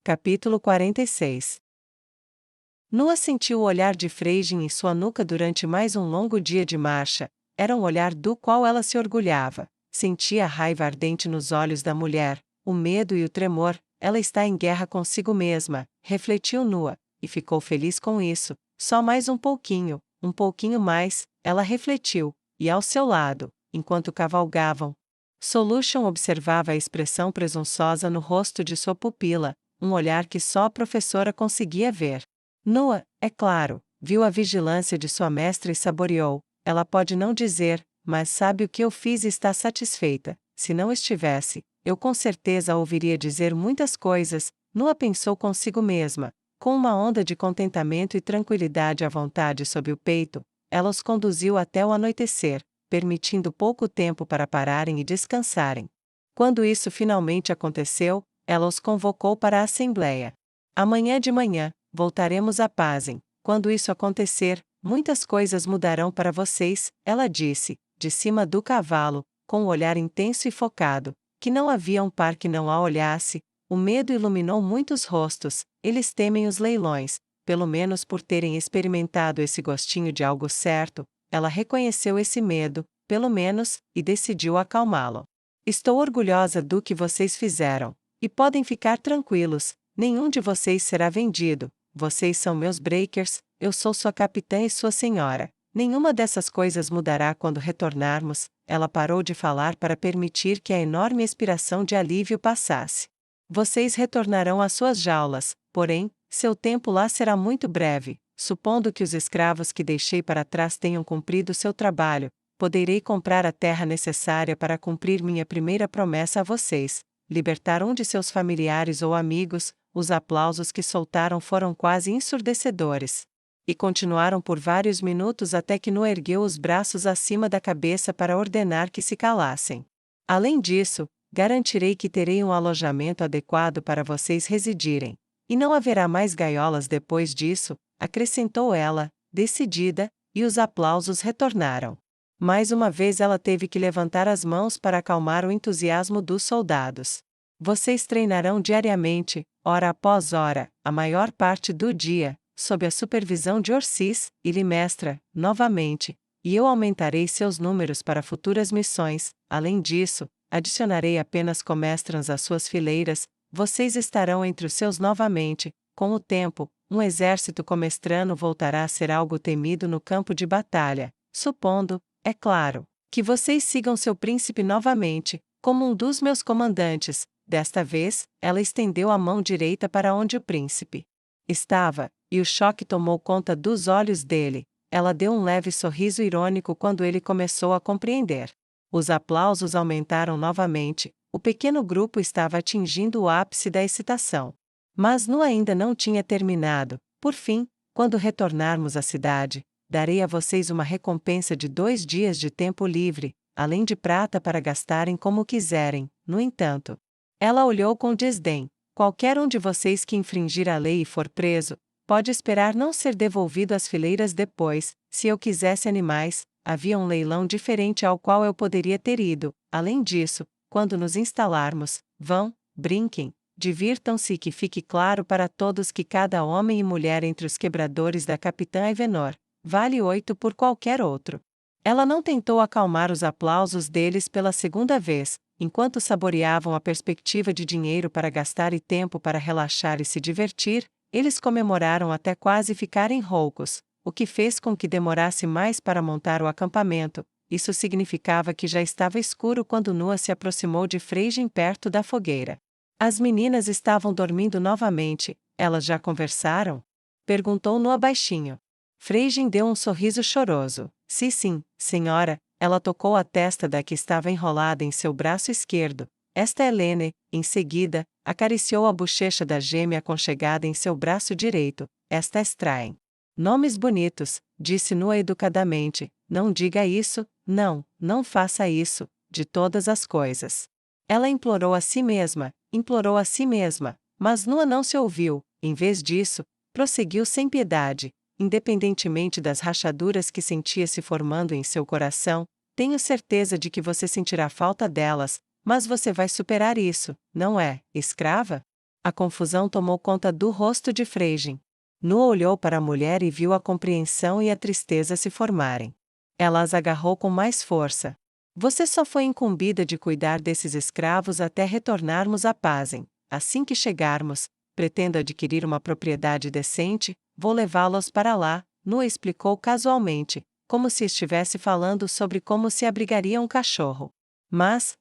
Capítulo 46. Nua sentiu o olhar de Freijin em sua nuca durante mais um longo dia de marcha. Era um olhar do qual ela se orgulhava. Sentia a raiva ardente nos olhos da mulher, o medo e o tremor. Ela está em guerra consigo mesma, refletiu Nua, e ficou feliz com isso. Só mais um pouquinho mais, ela refletiu, e ao seu lado, enquanto cavalgavam, Solution observava a expressão presunçosa no rosto de sua pupila, um olhar que só a professora conseguia ver. Nua, é claro, viu a vigilância de sua mestra e saboreou. Ela pode não dizer, mas sabe o que eu fiz e está satisfeita. Se não estivesse, eu com certeza a ouviria dizer muitas coisas. Nua pensou consigo mesma. Com uma onda de contentamento e tranquilidade à vontade sob o peito, ela os conduziu até o anoitecer, permitindo pouco tempo para pararem e descansarem. Quando isso finalmente aconteceu, ela os convocou para a assembleia. Amanhã de manhã, voltaremos a Pazem. Quando isso acontecer, muitas coisas mudarão para vocês, ela disse, de cima do cavalo, com um olhar intenso e focado, que não havia um par que não a olhasse. O medo iluminou muitos rostos. Eles temem os leilões, pelo menos por terem experimentado esse gostinho de algo certo. Ela reconheceu esse medo, pelo menos, e decidiu acalmá-lo. Estou orgulhosa do que vocês fizeram. E podem ficar tranquilos, nenhum de vocês será vendido. Vocês são meus breakers, eu sou sua capitã e sua senhora. Nenhuma dessas coisas mudará quando retornarmos. Ela parou de falar para permitir que a enorme expiração de alívio passasse. Vocês retornarão às suas jaulas, porém, seu tempo lá será muito breve. Supondo que os escravos que deixei para trás tenham cumprido seu trabalho, poderei comprar a terra necessária para cumprir minha primeira promessa a vocês, libertar um de seus familiares ou amigos. Os aplausos que soltaram foram quase ensurdecedores. E continuaram por vários minutos até que Nua ergueu os braços acima da cabeça para ordenar que se calassem. Além disso, garantirei que terei um alojamento adequado para vocês residirem. E não haverá mais gaiolas depois disso, acrescentou ela, decidida, e os aplausos retornaram. Mais uma vez ela teve que levantar as mãos para acalmar o entusiasmo dos soldados. Vocês treinarão diariamente, hora após hora, a maior parte do dia, sob a supervisão de Orsis, Ilimestra, novamente, e eu aumentarei seus números para futuras missões. Além disso, adicionarei apenas comestrans às suas fileiras. Vocês estarão entre os seus novamente. Com o tempo, um exército comestrano voltará a ser algo temido no campo de batalha, supondo, é claro, que vocês sigam seu príncipe novamente, como um dos meus comandantes. Desta vez, ela estendeu a mão direita para onde o príncipe estava, e o choque tomou conta dos olhos dele. Ela deu um leve sorriso irônico quando ele começou a compreender. Os aplausos aumentaram novamente. O pequeno grupo estava atingindo o ápice da excitação. Mas Nua ainda não tinha terminado. Por fim, quando retornarmos à cidade, darei a vocês uma recompensa de 2 dias de tempo livre, além de prata para gastarem como quiserem. No entanto, ela olhou com desdém. Qualquer um de vocês que infringir a lei e for preso, pode esperar não ser devolvido às fileiras depois. Se eu quisesse animais, havia um leilão diferente ao qual eu poderia ter ido. Além disso, quando nos instalarmos, vão, brinquem, divirtam-se e que fique claro para todos que cada homem e mulher entre os quebradores da Capitã Evenor vale 8 por qualquer outro. Ela não tentou acalmar os aplausos deles pela segunda vez. Enquanto saboreavam a perspectiva de dinheiro para gastar e tempo para relaxar e se divertir, eles comemoraram até quase ficarem roucos, o que fez com que demorasse mais para montar o acampamento. Isso significava que já estava escuro quando Nua se aproximou de Freijin perto da fogueira. As meninas estavam dormindo novamente. Elas já conversaram? Perguntou Nua baixinho. Freijin deu um sorriso choroso. Sim, senhora. Ela tocou a testa da que estava enrolada em seu braço esquerdo. Esta é Lene. Em seguida, acariciou a bochecha da gêmea aconchegada em seu braço direito. Esta é Strain. Nomes bonitos, disse Nua educadamente. Não diga isso, não faça isso, de todas as coisas. Ela implorou a si mesma, mas Nua não se ouviu. Em vez disso, prosseguiu sem piedade. Independentemente das rachaduras que sentia se formando em seu coração, tenho certeza de que você sentirá falta delas, mas você vai superar isso, não é, escrava? A confusão tomou conta do rosto de Freijin. Nua olhou para a mulher e viu a compreensão e a tristeza se formarem. Ela as agarrou com mais força. Você só foi incumbida de cuidar desses escravos até retornarmos a Pazem. Assim que chegarmos, pretendo adquirir uma propriedade decente, vou levá-los para lá, Nua explicou casualmente, como se estivesse falando sobre como se abrigaria um cachorro. Mas,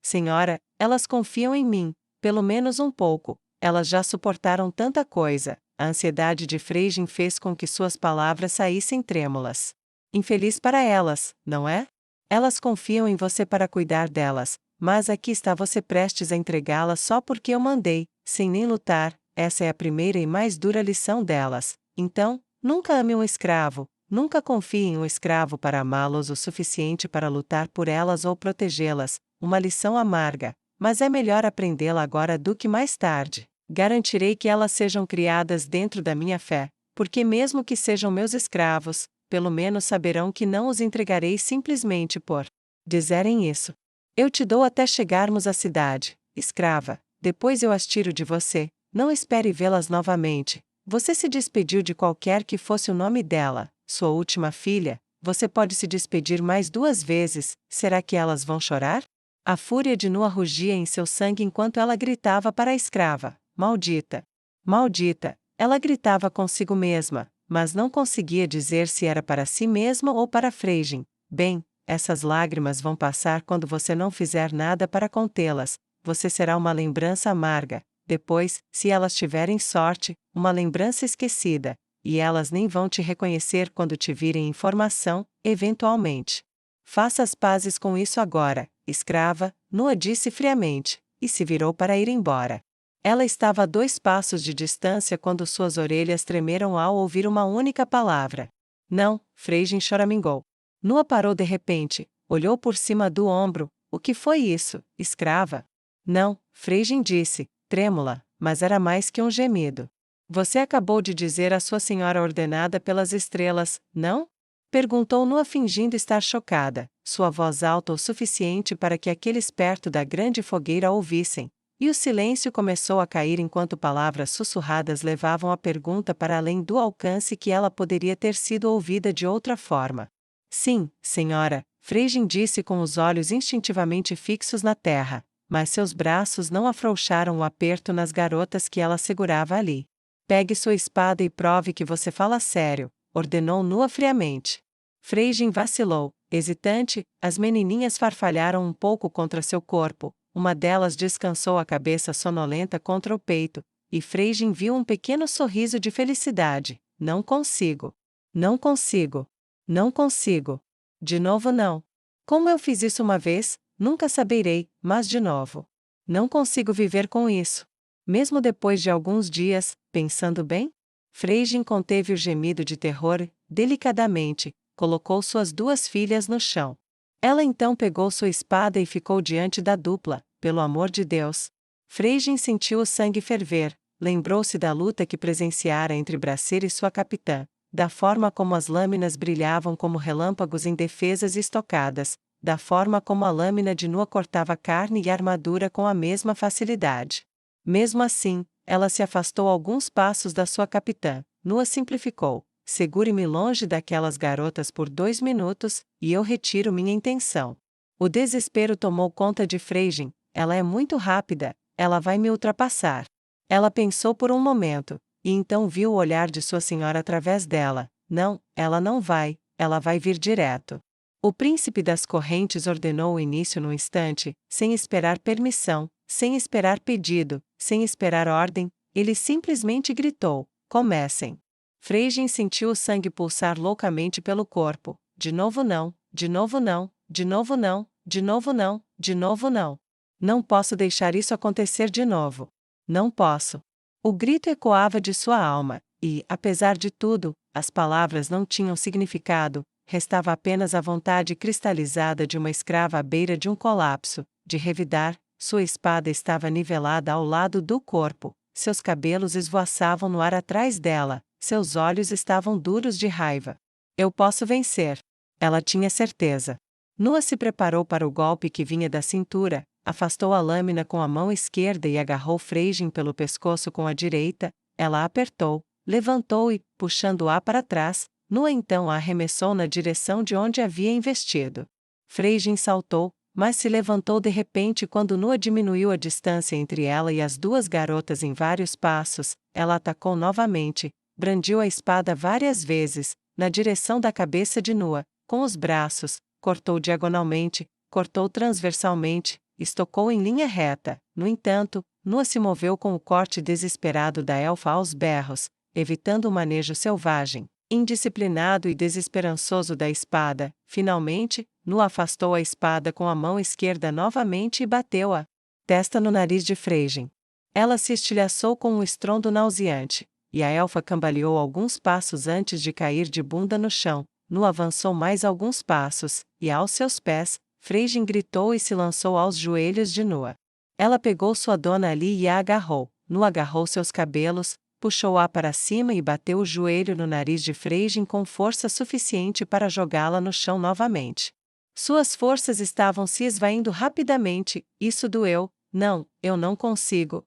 senhora, elas confiam em mim, pelo menos um pouco, elas já suportaram tanta coisa. A ansiedade de Freijin fez com que suas palavras saíssem trêmulas. Infeliz para elas, não é? Elas confiam em você para cuidar delas, mas aqui está você prestes a entregá-las só porque eu mandei, sem nem lutar. Essa é a primeira e mais dura lição delas. Então, nunca ame um escravo, nunca confie em um escravo para amá-los o suficiente para lutar por elas ou protegê-las. Uma lição amarga, mas é melhor aprendê-la agora do que mais tarde. Garantirei que elas sejam criadas dentro da minha fé, porque mesmo que sejam meus escravos, pelo menos saberão que não os entregarei simplesmente por dizerem isso. Eu te dou até chegarmos à cidade, escrava, depois eu as tiro de você, não espere vê-las novamente. Você se despediu de qualquer que fosse o nome dela, sua última filha, você pode se despedir mais 2 vezes, será que elas vão chorar? A fúria de Nua rugia em seu sangue enquanto ela gritava para a escrava, maldita! Maldita! Ela gritava consigo mesma, mas não conseguia dizer se era para si mesma ou para Freijin. Bem, essas lágrimas vão passar quando você não fizer nada para contê-las, você será uma lembrança amarga, depois, se elas tiverem sorte, uma lembrança esquecida, e elas nem vão te reconhecer quando te virem em formação, eventualmente. Faça as pazes com isso agora, escrava, Nua disse friamente, e se virou para ir embora. Ela estava a 2 passos de distância quando suas orelhas tremeram ao ouvir uma única palavra. Não, Freijin choramingou. Nua parou de repente, olhou por cima do ombro. O que foi isso, escrava? Não, Freijin disse, trêmula, mas era mais que um gemido. Você acabou de dizer à sua senhora ordenada pelas estrelas, não? Perguntou Nua fingindo estar chocada, sua voz alta o suficiente para que aqueles perto da grande fogueira ouvissem. E o silêncio começou a cair enquanto palavras sussurradas levavam a pergunta para além do alcance que ela poderia ter sido ouvida de outra forma. Sim, senhora, Freijin disse com os olhos instintivamente fixos na terra, mas seus braços não afrouxaram o aperto nas garotas que ela segurava ali. Pegue sua espada e prove que você fala sério, ordenou Nua friamente. Freijin vacilou, hesitante, as menininhas farfalharam um pouco contra seu corpo. Uma delas descansou a cabeça sonolenta contra o peito, e Freijin viu um pequeno sorriso de felicidade. Não consigo. Não consigo. Não consigo. De novo não. Como eu fiz isso uma vez, nunca saberei, mas de novo. Não consigo viver com isso. Mesmo depois de alguns dias, pensando bem? Freijin conteve o gemido de terror, delicadamente, colocou suas 2 filhas no chão. Ela então pegou sua espada e ficou diante da dupla. Pelo amor de Deus. Freijin sentiu o sangue ferver, lembrou-se da luta que presenciara entre Bracer e sua capitã, da forma como as lâminas brilhavam como relâmpagos em defesas estocadas, da forma como a lâmina de Nua cortava carne e armadura com a mesma facilidade. Mesmo assim, ela se afastou alguns passos da sua capitã. Nua simplificou, segure-me longe daquelas garotas por 2 minutos, e eu retiro minha intenção. O desespero tomou conta de Freijin. Ela é muito rápida, ela vai me ultrapassar. Ela pensou por um momento, e então viu o olhar de sua senhora através dela. Não, ela não vai, ela vai vir direto. O príncipe das correntes ordenou o início num instante, sem esperar permissão, sem esperar pedido, sem esperar ordem, ele simplesmente gritou: comecem. Freijin sentiu o sangue pulsar loucamente pelo corpo. De novo não, de novo não, de novo não, de novo não, de novo não. Não posso deixar isso acontecer de novo. Não posso. O grito ecoava de sua alma, e, apesar de tudo, as palavras não tinham significado, restava apenas a vontade cristalizada de uma escrava à beira de um colapso, de revidar. Sua espada estava nivelada ao lado do corpo, seus cabelos esvoaçavam no ar atrás dela, seus olhos estavam duros de raiva. Eu posso vencer. Ela tinha certeza. Nua se preparou para o golpe que vinha da cintura, Afastou a lâmina com a mão esquerda e agarrou Freijin pelo pescoço com a direita. Ela apertou, levantou e, puxando-a para trás, Nua então a arremessou na direção de onde havia investido. Freijin saltou, mas se levantou de repente quando Nua diminuiu a distância entre ela e as duas garotas em vários passos. Ela atacou novamente, brandiu a espada várias vezes, na direção da cabeça de Nua, com os braços, cortou diagonalmente, cortou transversalmente, estocou em linha reta. No entanto, Nua se moveu com o corte desesperado da elfa aos berros, evitando o manejo selvagem, indisciplinado e desesperançoso da espada. Finalmente, Nua afastou a espada com a mão esquerda novamente e bateu a testa no nariz de Freijin. Ela se estilhaçou com um estrondo nauseante, e a elfa cambaleou alguns passos antes de cair de bunda no chão. Nua avançou mais alguns passos, e aos seus pés, Freijin gritou e se lançou aos joelhos de Nua. Ela pegou sua dona ali e a agarrou. Nua agarrou seus cabelos, puxou-a para cima e bateu o joelho no nariz de Freijin com força suficiente para jogá-la no chão novamente. Suas forças estavam se esvaindo rapidamente. Isso doeu. Não, eu não consigo.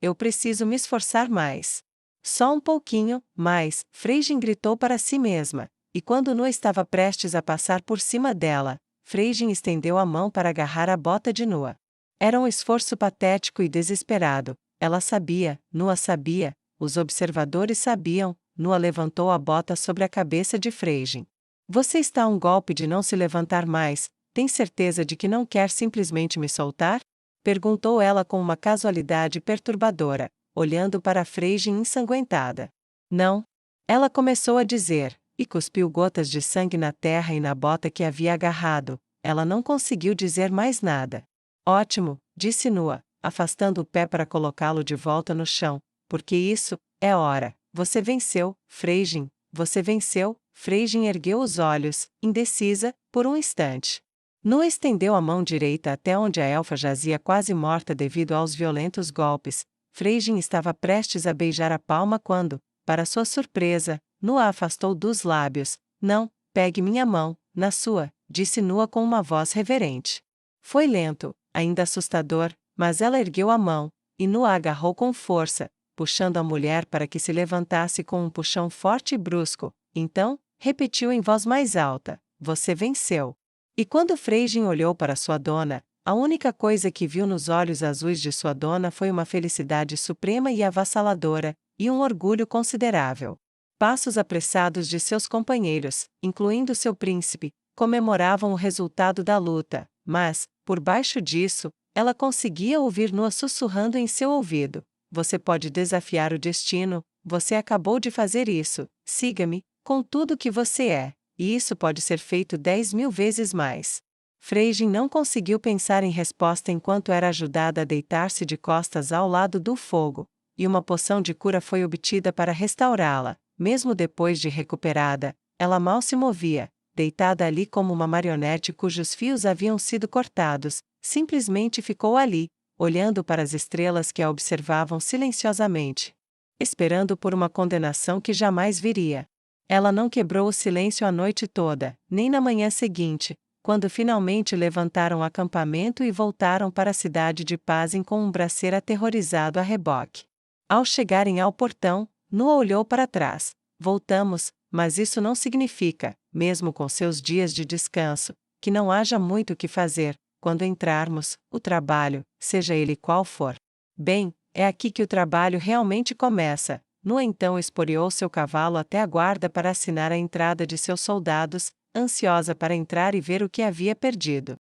Eu preciso me esforçar mais. Só um pouquinho, mais, Freijin gritou para si mesma, e quando Nua estava prestes a passar por cima dela, Freijin estendeu a mão para agarrar a bota de Nua. Era um esforço patético e desesperado. Ela sabia, Nua sabia, os observadores sabiam. Nua levantou a bota sobre a cabeça de Freijin. Você está a um golpe de não se levantar mais. Tem certeza de que não quer simplesmente me soltar? Perguntou ela com uma casualidade perturbadora, olhando para Freijin ensanguentada. Não. Ela começou a dizer, e cuspiu gotas de sangue na terra e na bota que havia agarrado. Ela não conseguiu dizer mais nada. Ótimo, disse Nua, afastando o pé para colocá-lo de volta no chão, porque isso é hora. Você venceu, Freijin, você venceu. Freijin ergueu os olhos, indecisa, por um instante. Nua estendeu a mão direita até onde a elfa jazia quase morta devido aos violentos golpes. Freijin estava prestes a beijar a palma quando, para sua surpresa, Nua a afastou dos lábios. Não, pegue minha mão, na sua, disse Nua com uma voz reverente. Foi lento, ainda assustador, mas ela ergueu a mão, e Nua a agarrou com força, puxando a mulher para que se levantasse com um puxão forte e brusco. Então, repetiu em voz mais alta, você venceu. E quando Freijin olhou para sua dona, a única coisa que viu nos olhos azuis de sua dona foi uma felicidade suprema e avassaladora, e um orgulho considerável. Passos apressados de seus companheiros, incluindo seu príncipe, comemoravam o resultado da luta, mas, por baixo disso, ela conseguia ouvir Nua sussurrando em seu ouvido. Você pode desafiar o destino, você acabou de fazer isso, siga-me, com tudo que você é, e isso pode ser feito 10.000 vezes mais. Freijin não conseguiu pensar em resposta enquanto era ajudada a deitar-se de costas ao lado do fogo, e uma poção de cura foi obtida para restaurá-la. Mesmo depois de recuperada, ela mal se movia, deitada ali como uma marionete cujos fios haviam sido cortados, simplesmente ficou ali, olhando para as estrelas que a observavam silenciosamente, esperando por uma condenação que jamais viria. Ela não quebrou o silêncio a noite toda, nem na manhã seguinte, quando finalmente levantaram o acampamento e voltaram para a cidade de Pazin com um braceiro aterrorizado a reboque. Ao chegarem ao portão, Nua olhou para trás. Voltamos, mas isso não significa, mesmo com seus dias de descanso, que não haja muito o que fazer. Quando entrarmos, o trabalho, seja ele qual for. Bem, é aqui que o trabalho realmente começa. Nua então esporeou seu cavalo até a guarda para assinar a entrada de seus soldados, ansiosa para entrar e ver o que havia perdido.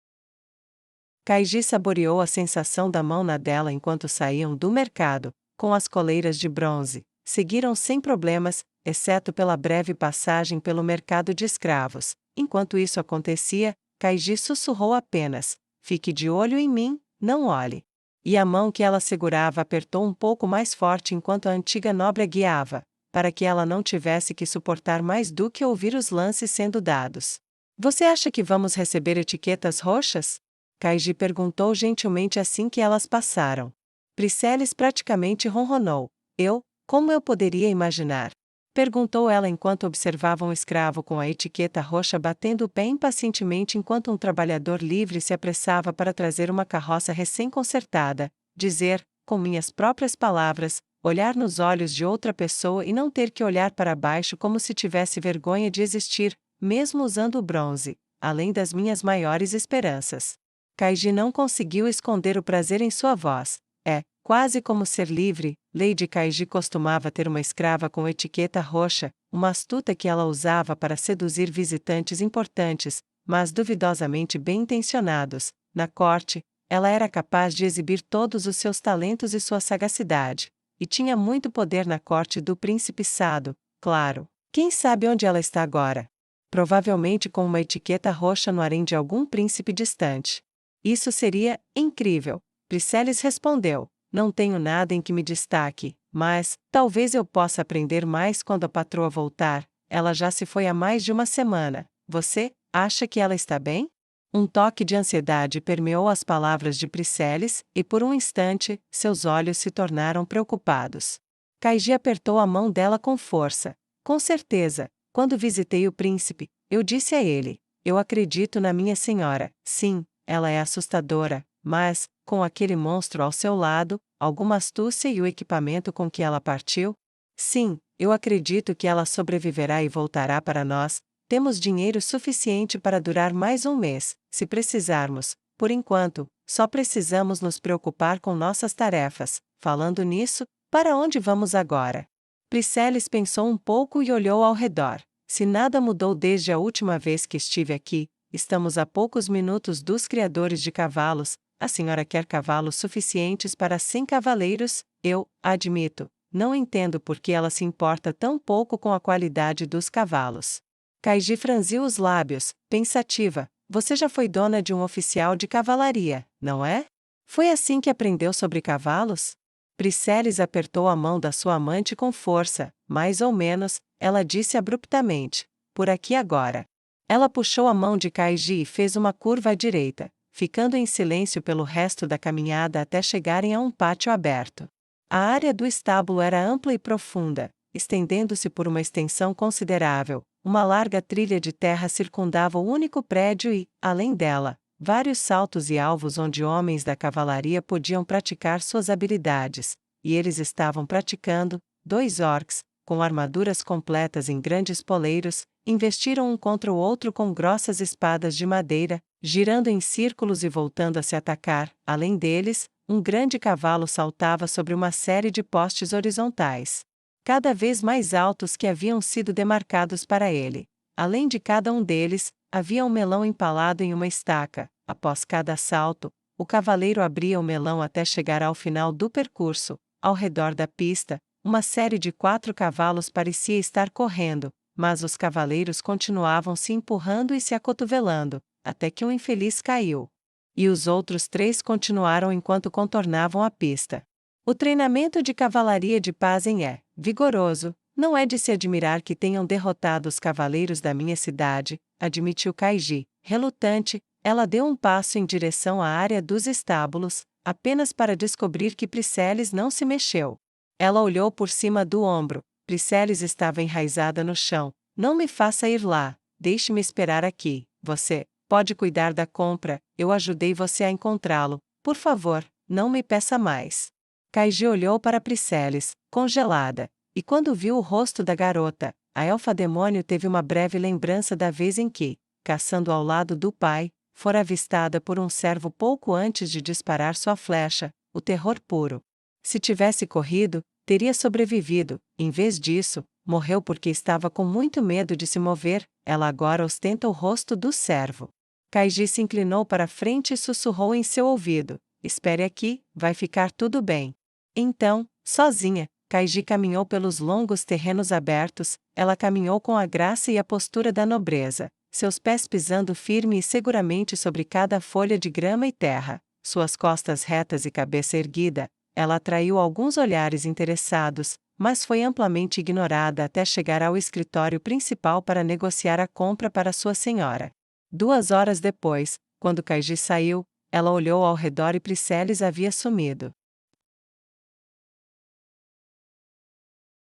Kaiji saboreou a sensação da mão na dela enquanto saíam do mercado, com as coleiras de bronze. Seguiram sem problemas, exceto pela breve passagem pelo mercado de escravos. Enquanto isso acontecia, Kaiji sussurrou apenas: fique de olho em mim, não olhe. E a mão que ela segurava apertou um pouco mais forte enquanto a antiga nobre a guiava, para que ela não tivesse que suportar mais do que ouvir os lances sendo dados. Você acha que vamos receber etiquetas roxas? Kaiji perguntou gentilmente assim que elas passaram. Priceles praticamente ronronou. Como eu poderia imaginar? Perguntou ela enquanto observava um escravo com a etiqueta roxa batendo o pé impacientemente enquanto um trabalhador livre se apressava para trazer uma carroça recém-consertada, dizer, com minhas próprias palavras, olhar nos olhos de outra pessoa e não ter que olhar para baixo como se tivesse vergonha de existir, mesmo usando o bronze, além das minhas maiores esperanças. Kaiji não conseguiu esconder o prazer em sua voz. É, quase como ser livre. Lady Kaiji costumava ter uma escrava com etiqueta roxa, uma astuta que ela usava para seduzir visitantes importantes, mas duvidosamente bem-intencionados. Na corte, ela era capaz de exibir todos os seus talentos e sua sagacidade. E tinha muito poder na corte do príncipe Sado, claro. Quem sabe onde ela está agora? Provavelmente com uma etiqueta roxa no harém de algum príncipe distante. Isso seria incrível. Priceles respondeu: não tenho nada em que me destaque, mas talvez eu possa aprender mais quando a patroa voltar. Ela já se foi há mais de uma semana. Você acha que ela está bem? Um toque de ansiedade permeou as palavras de Priceles, e por um instante, seus olhos se tornaram preocupados. Kaiji apertou a mão dela com força. Com certeza, quando visitei o príncipe, eu disse a ele: eu acredito na minha senhora. Sim, ela é assustadora, mas, com aquele monstro ao seu lado, alguma astúcia e o equipamento com que ela partiu? Sim, eu acredito que ela sobreviverá e voltará para nós. Temos dinheiro suficiente para durar mais um mês, se precisarmos. Por enquanto, só precisamos nos preocupar com nossas tarefas. Falando nisso, para onde vamos agora? Priceles pensou um pouco e olhou ao redor. Se nada mudou desde a última vez que estive aqui, estamos a poucos minutos dos criadores de cavalos. A senhora quer cavalos suficientes para 100 cavaleiros? Eu, admito, não entendo por que ela se importa tão pouco com a qualidade dos cavalos. Kaiji franziu os lábios, pensativa. Você já foi dona de um oficial de cavalaria, não é? Foi assim que aprendeu sobre cavalos? Priceles apertou a mão da sua amante com força, mais ou menos, ela disse abruptamente. Por aqui agora. Ela puxou a mão de Kaiji e fez uma curva à direita, ficando em silêncio pelo resto da caminhada até chegarem a um pátio aberto. A área do estábulo era ampla e profunda, estendendo-se por uma extensão considerável. Uma larga trilha de terra circundava o único prédio e, além dela, vários saltos e alvos onde homens da cavalaria podiam praticar suas habilidades, e eles estavam praticando. 2 orcs, com armaduras completas em grandes poleiros, investiram um contra o outro com grossas espadas de madeira, girando em círculos e voltando a se atacar. Além deles, um grande cavalo saltava sobre uma série de postes horizontais, cada vez mais altos que haviam sido demarcados para ele. Além de cada um deles, havia um melão empalado em uma estaca. Após cada salto, o cavaleiro abria o melão até chegar ao final do percurso. Ao redor da pista, uma série de 4 cavalos parecia estar correndo, mas os cavaleiros continuavam se empurrando e se acotovelando, até que um infeliz caiu. E os outros 3 continuaram enquanto contornavam a pista. O treinamento de cavalaria de Pazen é vigoroso. Não é de se admirar que tenham derrotado os cavaleiros da minha cidade, admitiu Kaiji. Relutante, ela deu um passo em direção à área dos estábulos, apenas para descobrir que Priceles não se mexeu. Ela olhou por cima do ombro. Priceles estava enraizada no chão. Não me faça ir lá. Deixe-me esperar aqui. Você pode cuidar da compra. Eu ajudei você a encontrá-lo. Por favor, não me peça mais. Kaiji olhou para Priceles, congelada. E quando viu o rosto da garota, a elfa-demônio teve uma breve lembrança da vez em que, caçando ao lado do pai, fora avistada por um servo pouco antes de disparar sua flecha, o terror puro. Se tivesse corrido, teria sobrevivido. Em vez disso, morreu porque estava com muito medo de se mover. Ela agora ostenta o rosto do servo. Kaiji se inclinou para frente e sussurrou em seu ouvido: espere aqui, vai ficar tudo bem. Então, sozinha, Kaiji caminhou pelos longos terrenos abertos. Ela caminhou com a graça e a postura da nobreza, seus pés pisando firme e seguramente sobre cada folha de grama e terra, suas costas retas e cabeça erguida. Ela atraiu alguns olhares interessados, mas foi amplamente ignorada até chegar ao escritório principal para negociar a compra para sua senhora. 2 horas depois, quando Kaiji saiu, ela olhou ao redor e Priceles havia sumido.